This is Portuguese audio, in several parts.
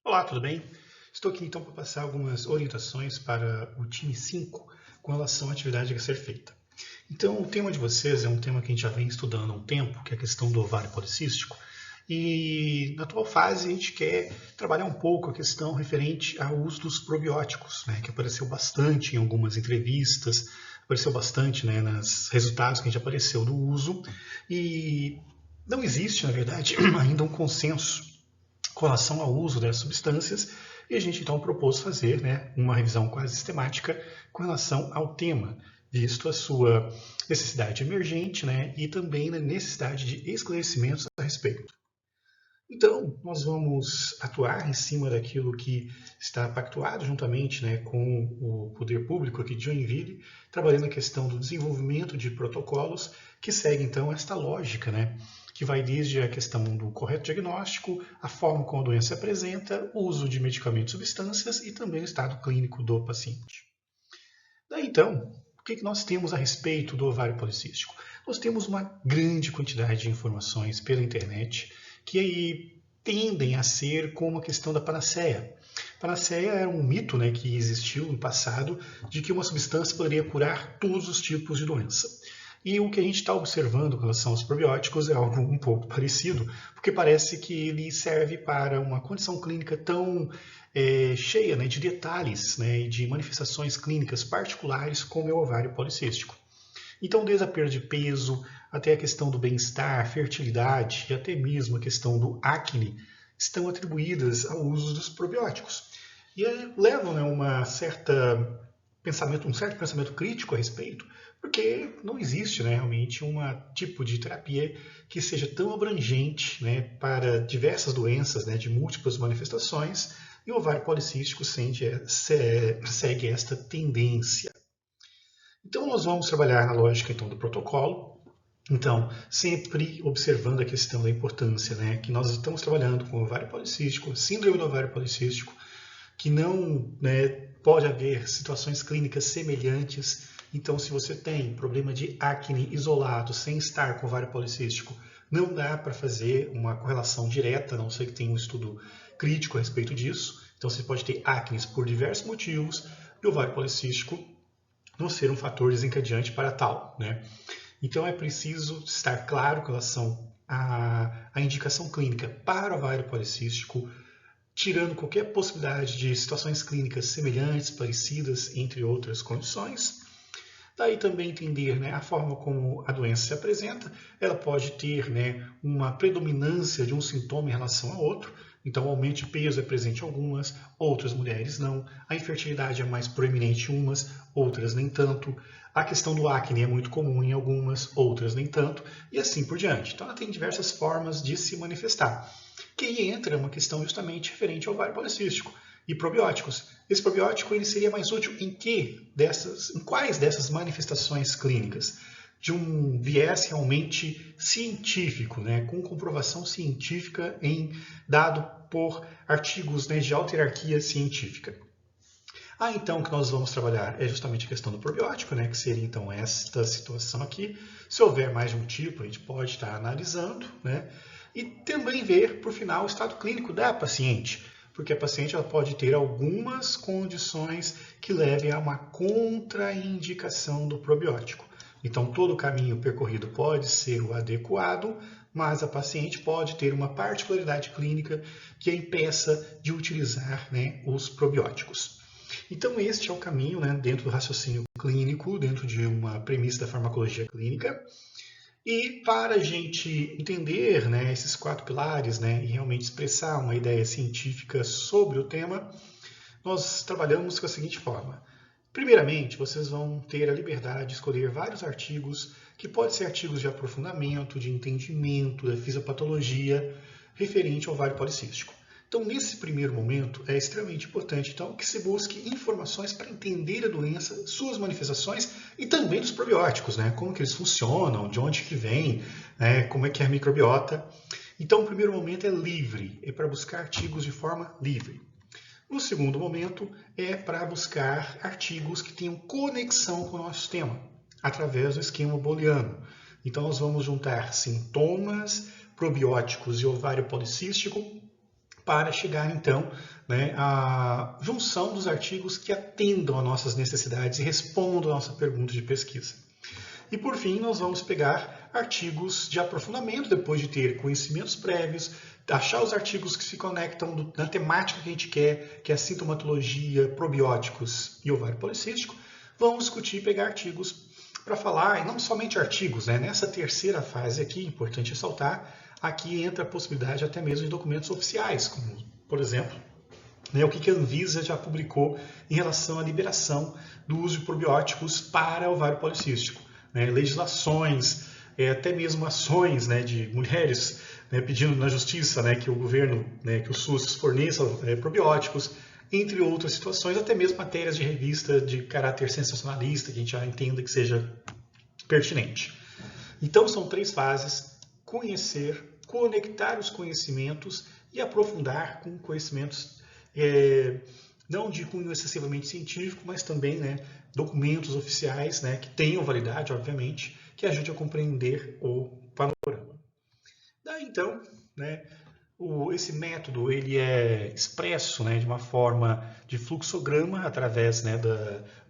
Olá, tudo bem? Estou aqui então para passar algumas orientações para o time 5 com relação à atividade a ser feita. Então, o tema de vocês é um tema que a gente já vem estudando há um tempo, que é a questão do ovário policístico. E na atual fase a gente quer trabalhar um pouco a questão referente ao uso dos probióticos, né, que apareceu bastante em algumas entrevistas, apareceu bastante, né, nos resultados que a gente apareceu do uso. E não existe, na verdade, ainda um consenso com relação ao uso dessas substâncias, e a gente então propôs fazer, né, uma revisão quase sistemática com relação ao tema, visto a sua necessidade emergente, né, e também a necessidade de esclarecimentos a respeito. Então, nós vamos atuar em cima daquilo que está pactuado juntamente, né, com o poder público aqui de Joinville, trabalhando na questão do desenvolvimento de protocolos que seguem, então, esta lógica, né, que vai desde a questão do correto diagnóstico, a forma como a doença se apresenta, o uso de medicamentos e substâncias e também o estado clínico do paciente. Daí, então, o que nós temos a respeito do ovário policístico? Nós temos uma grande quantidade de informações pela internet que aí tendem a ser como a questão da panaceia. Panaceia era um mito, né, que existiu no passado de que uma substância poderia curar todos os tipos de doença. E o que a gente está observando com relação aos probióticos é algo um pouco parecido, porque parece que ele serve para uma condição clínica tão cheia, né, de detalhes, né, e de manifestações clínicas particulares como é o ovário policístico. Então, desde a perda de peso até a questão do bem-estar, fertilidade e até mesmo a questão do acne estão atribuídas ao uso dos probióticos. E levam, né, um certo pensamento crítico a respeito, porque não existe, né, realmente um tipo de terapia que seja tão abrangente, né, para diversas doenças, né, de múltiplas manifestações, e o ovário policístico segue esta tendência. Então, nós vamos trabalhar na lógica então, do protocolo. Então, sempre observando a questão da importância, né, que nós estamos trabalhando com o ovário policístico, síndrome do ovário policístico, que não, né, pode haver situações clínicas semelhantes. Então, se você tem problema de acne isolado, sem estar com ovário policístico, não dá para fazer uma correlação direta, a não ser que tenha um estudo crítico a respeito disso. Então, você pode ter acne por diversos motivos e o ovário policístico não ser um fator desencadeante para tal, né? Então é preciso estar claro com relação à indicação clínica para o ovário policístico, tirando qualquer possibilidade de situações clínicas semelhantes, parecidas, entre outras condições. Daí também entender, né, a forma como a doença se apresenta. Ela pode ter, né, uma predominância de um sintoma em relação a outro. Então, o aumento de peso é presente em algumas, outras mulheres não. A infertilidade é mais proeminente em umas, outras nem tanto. A questão do acne é muito comum em algumas, outras nem tanto, e assim por diante. Então, ela tem diversas formas de se manifestar. Que aí entra uma questão justamente referente ao ovário policístico e probióticos. Esse probiótico ele seria mais útil em quais dessas manifestações clínicas? De um viés realmente científico, né, com comprovação científica dado por artigos, né, de alta hierarquia científica. Então, o que nós vamos trabalhar é justamente a questão do probiótico, né, que seria então esta situação aqui. Se houver mais de um tipo, a gente pode estar analisando, né, e também ver, por final, o estado clínico da paciente, porque a paciente ela pode ter algumas condições que levem a uma contraindicação do probiótico. Então, todo o caminho percorrido pode ser o adequado, mas a paciente pode ter uma particularidade clínica que a impeça de utilizar, né, os probióticos. Então, este é o caminho, né, dentro do raciocínio clínico, dentro de uma premissa da farmacologia clínica. E para a gente entender, né, esses 4 pilares, né, e realmente expressar uma ideia científica sobre o tema, nós trabalhamos com a seguinte forma. Primeiramente, vocês vão ter a liberdade de escolher vários artigos, que podem ser artigos de aprofundamento, de entendimento da fisiopatologia, referente ao ovário policístico. Então, nesse primeiro momento, é extremamente importante então, que se busque informações para entender a doença, suas manifestações e também dos probióticos, né? Como que eles funcionam, de onde que vem, né? Como é que é a microbiota. Então, o primeiro momento é livre, é para buscar artigos de forma livre. No segundo momento, é para buscar artigos que tenham conexão com o nosso tema, através do esquema booleano. Então, nós vamos juntar sintomas, probióticos e ovário policístico para chegar, então, né, à junção dos artigos que atendam às nossas necessidades e respondam à nossa pergunta de pesquisa. E, por fim, nós vamos pegar artigos de aprofundamento, depois de ter conhecimentos prévios, achar os artigos que se conectam na temática que a gente quer, que é a sintomatologia, probióticos e ovário policístico. Vamos discutir e pegar artigos para falar, e não somente artigos, né? Nessa terceira fase aqui, importante ressaltar, aqui entra a possibilidade até mesmo de documentos oficiais, como, por exemplo, né, o que a Anvisa já publicou em relação à liberação do uso de probióticos para ovário policístico. Né, legislações, até mesmo ações, né, de mulheres, né, pedindo na justiça, né, que o governo, né, que o SUS forneça probióticos, entre outras situações, até mesmo matérias de revista de caráter sensacionalista, que a gente já entenda que seja pertinente. Então, são 3 fases: conhecer, conectar os conhecimentos e aprofundar com conhecimentos não de cunho excessivamente científico, mas também, né, documentos oficiais, né, que tenham validade, obviamente, que ajude a compreender o panorama. Daí, então, né, esse método ele é expresso, né, de uma forma de fluxograma através, né, do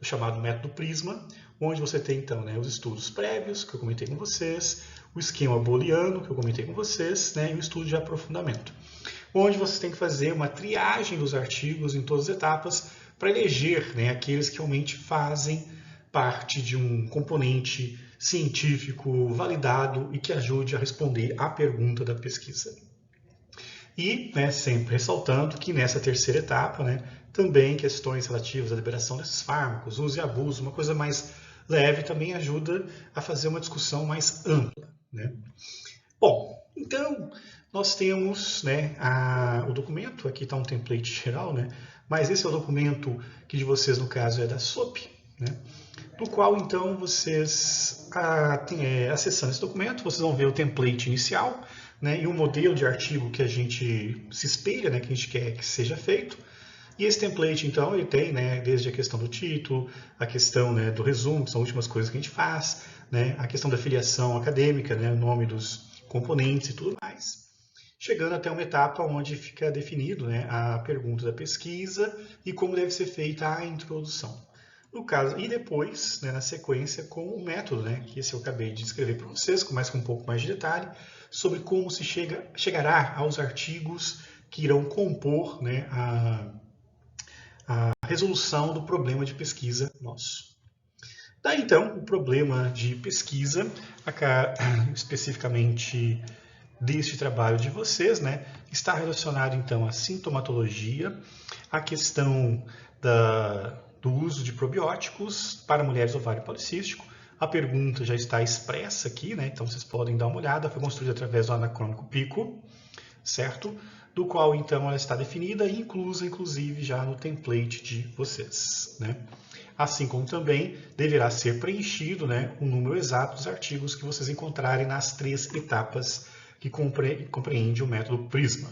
chamado método Prisma, onde você tem então, né, os estudos prévios que eu comentei com vocês, o esquema booleano que eu comentei com vocês, né, e o estudo de aprofundamento, onde você tem que fazer uma triagem dos artigos em todas as etapas para eleger, né, aqueles que realmente fazem parte de um componente científico validado e que ajude a responder à pergunta da pesquisa. E, né, sempre ressaltando que nessa terceira etapa, né, também questões relativas à liberação desses fármacos, uso e abuso, uma coisa mais leve, também ajuda a fazer uma discussão mais ampla. Né? Bom, então nós temos, né, o documento, aqui está um template geral, né, mas esse é o documento que de vocês, no caso, é da SOP, né, do qual, então, vocês, acessando esse documento, vocês vão ver o template inicial, né, e o modelo de artigo que a gente se espelha, né, que a gente quer que seja feito. E esse template, então, ele tem, né, desde a questão do título, a questão, né, do resumo, que são as últimas coisas que a gente faz, né, a questão da filiação acadêmica, né, o nome dos componentes e tudo mais, chegando até uma etapa onde fica definido, né, a pergunta da pesquisa e como deve ser feita a introdução. No caso, e depois, né, na sequência, com o método, né, que esse eu acabei de descrever para vocês, começa com um pouco mais de detalhe, sobre como se chegará aos artigos que irão compor, né, a resolução do problema de pesquisa nosso. Daí, então, o problema de pesquisa, especificamente deste trabalho de vocês, né, está relacionado, então, à sintomatologia, à questão do uso de probióticos para mulheres ovário policístico. A pergunta já está expressa aqui, né, então vocês podem dar uma olhada, foi construída através do anacrônico PICO, certo? Do qual, então, ela está definida e inclusa, inclusive, já no template de vocês, né? Assim como também deverá ser preenchido, né, o número exato dos artigos que vocês encontrarem nas 3 etapas que compreende o método Prisma.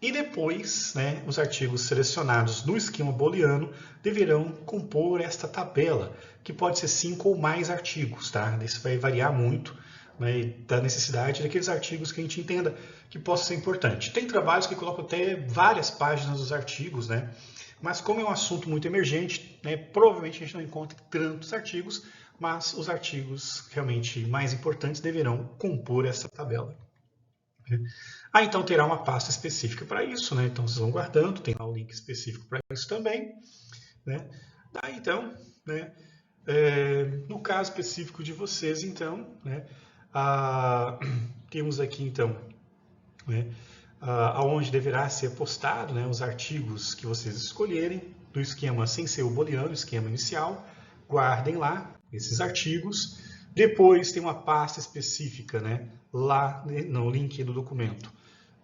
E depois, né, os artigos selecionados no esquema booleano deverão compor esta tabela, que pode ser 5 ou mais artigos, tá? Isso vai variar muito, né, da necessidade daqueles artigos que a gente entenda que possa ser importante. Tem trabalhos que colocam até várias páginas dos artigos, né? Mas como é um assunto muito emergente, né, provavelmente a gente não encontra tantos artigos, mas os artigos realmente mais importantes deverão compor essa tabela. Então terá uma pasta específica para isso, né? Então vocês vão guardando, tem lá o link específico para isso também, né? Então, né, no caso específico de vocês, então, né, temos aqui, então, né, aonde deverá ser postado, né, os artigos que vocês escolherem, do esquema sem ser o booleano, o esquema inicial, guardem lá esses artigos. Depois tem uma pasta específica, né, lá no link do documento,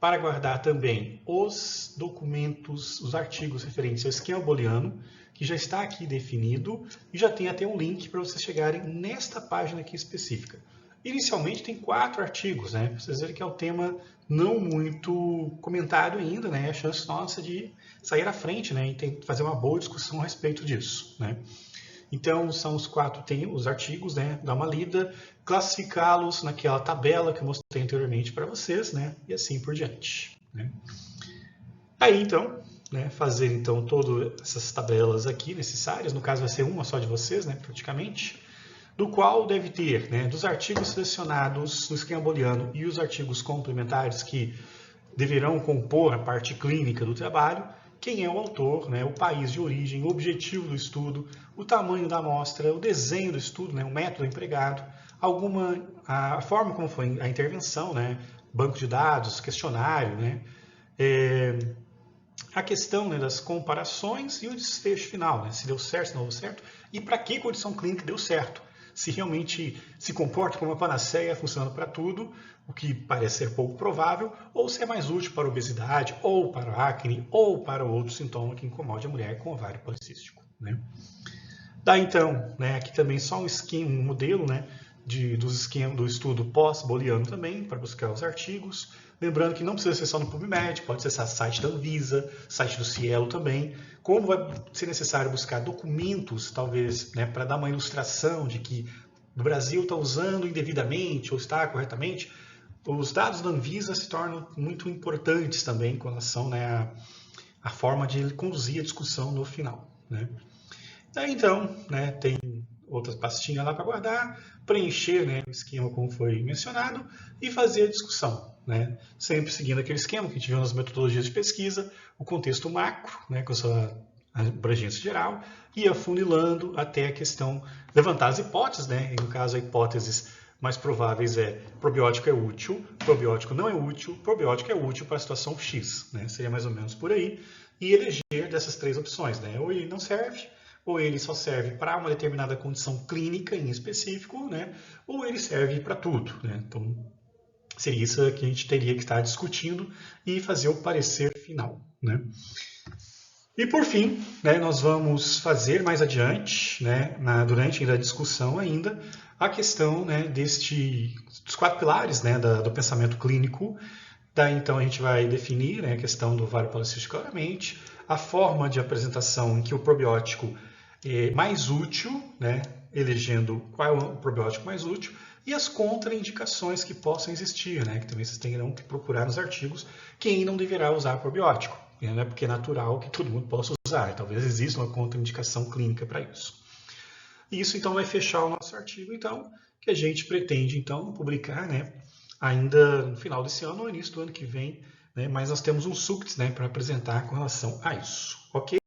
para guardar também os documentos, os artigos referentes ao esquema booleano, que já está aqui definido, e já tem até um link para vocês chegarem nesta página aqui específica. Inicialmente tem 4 artigos, né? Para vocês verem que é um tema não muito comentado ainda, né? A chance nossa de sair à frente, né? E fazer uma boa discussão a respeito disso, né? Então, são os 4, tem os artigos, né? Dá uma lida, classificá-los naquela tabela que eu mostrei anteriormente para vocês, né? E assim por diante, né? Aí, então, né, fazer então todas essas tabelas aqui necessárias, no caso vai ser uma só de vocês, né, praticamente, do qual deve ter, né, dos artigos selecionados no esquema booleano e os artigos complementares que deverão compor a parte clínica do trabalho, quem é o autor, né, o país de origem, o objetivo do estudo, o tamanho da amostra, o desenho do estudo, né, o método empregado, a forma como foi a intervenção, né, banco de dados, questionário, né, a questão, né, das comparações e o desfecho final, né, se deu certo, se não deu certo, e para que condição clínica deu certo. Se realmente se comporta como uma panaceia, funcionando para tudo, o que parece ser pouco provável, ou se é mais útil para a obesidade, ou para a acne, ou para outro sintoma que incomode a mulher com ovário policístico. Né? Daí então, né, aqui também só um modelo, né, do estudo pós-booleano também, para buscar os artigos. Lembrando que não precisa ser só no PubMed, pode acessar site da Anvisa, site do Cielo também. Como vai ser necessário buscar documentos, talvez, né, para dar uma ilustração de que o Brasil está usando indevidamente ou está corretamente, os dados da Anvisa se tornam muito importantes também com relação, né, à forma de conduzir a discussão no final. Né? Daí então, né, tem outra pastinha lá para guardar, preencher, né, o esquema como foi mencionado e fazer a discussão. Né? Sempre seguindo aquele esquema que a gente viu nas metodologias de pesquisa, o contexto macro, né, com a sua abrangência geral, e afunilando até a questão, levantar as hipóteses, né? E no caso, a hipóteses mais prováveis é probiótico é útil, probiótico não é útil, probiótico é útil para a situação X. Né? Seria mais ou menos por aí. E eleger dessas três opções. Né? Ou ele não serve, ou ele só serve para uma determinada condição clínica em específico, né? Ou ele serve para tudo. Né? Então, seria isso que a gente teria que estar discutindo e fazer o parecer final. Né? E por fim, né, nós vamos fazer mais adiante, né, durante a discussão ainda, a questão, né, dos 4 pilares, né, do pensamento clínico. Daí então a gente vai definir, né, a questão do ovário policístico claramente, a forma de apresentação em que o probiótico é mais útil, né, elegendo qual é o probiótico mais útil, e as contraindicações que possam existir, né, que também vocês terão que procurar nos artigos quem não deverá usar probiótico. Né, porque é natural que todo mundo possa usar, talvez exista uma contraindicação clínica para isso. E isso então vai fechar o nosso artigo, então, que a gente pretende então publicar, né, ainda no final desse ano ou início do ano que vem, né, mas nós temos um SUCTS, né, para apresentar com relação a isso, ok?